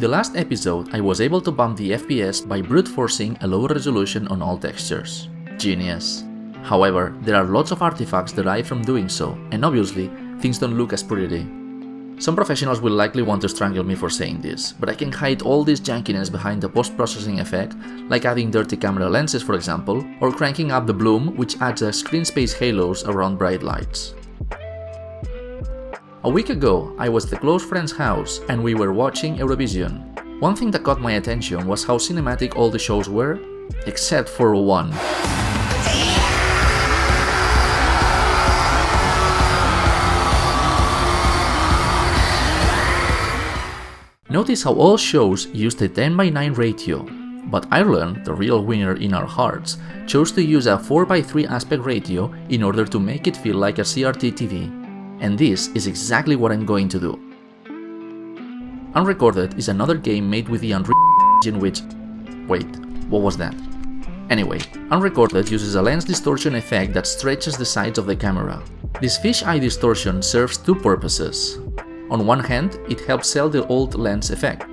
the last episode, I was able to bump the FPS by brute forcing a lower resolution on all textures. Genius. However, there are lots of artifacts derived from doing so, and obviously, things don't look as pretty. Some professionals will likely want to strangle me for saying this, but I can hide all this jankiness behind a post-processing effect, like adding dirty camera lenses for example, or cranking up the bloom, which adds a screen space halos around bright lights. A week ago, I was at a close friend's house and we were watching Eurovision. One thing that caught my attention was how cinematic all the shows were, except for one. Notice how all shows used a 10:9 ratio, but Ireland, the real winner in our hearts, chose to use a 4:3 aspect ratio in order to make it feel like a CRT TV. And this is exactly what I'm going to do. Unrecorded is another game made with the Unreal Engine which... Wait, what was that? Anyway, Unrecorded uses a lens distortion effect that stretches the sides of the camera. This fisheye distortion serves two purposes. On one hand, it helps sell the old lens effect,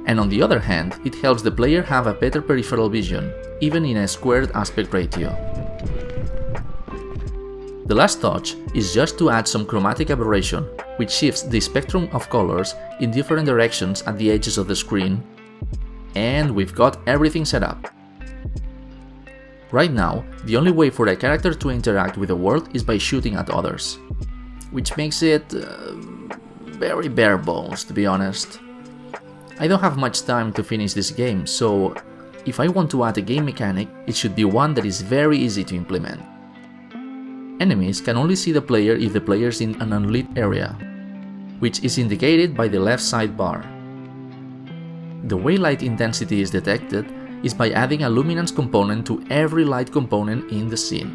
and on the other hand, it helps the player have a better peripheral vision, even in a squared aspect ratio. The last touch is just to add some chromatic aberration, which shifts the spectrum of colors in different directions at the edges of the screen, and we've got everything set up. Right now, the only way for a character to interact with the world is by shooting at others, which makes it very bare bones, to be honest. I don't have much time to finish this game, so if I want to add a game mechanic, it should be one that is very easy to implement. Enemies can only see the player if the player is in an unlit area, which is indicated by the left sidebar. The way light intensity is detected is by adding a luminance component to every light component in the scene.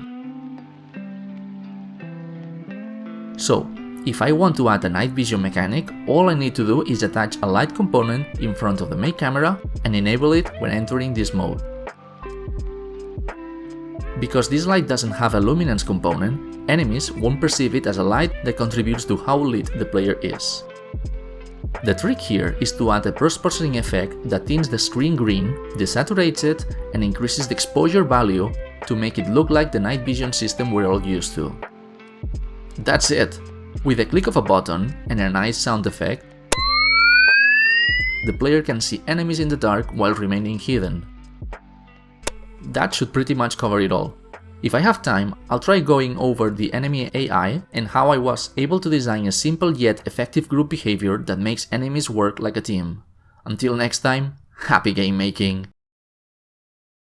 So, if I want to add a night vision mechanic, all I need to do is attach a light component in front of the main camera and enable it when entering this mode. Because this light doesn't have a luminance component, enemies won't perceive it as a light that contributes to how lit the player is. The trick here is to add a post-processing effect that tints the screen green, desaturates it, and increases the exposure value to make it look like the night vision system we're all used to. That's it! With a click of a button and a nice sound effect, the player can see enemies in the dark while remaining hidden. That should pretty much cover it all. If I have time, I'll try going over the enemy AI and how I was able to design a simple yet effective group behavior that makes enemies work like a team. Until next time, happy game making!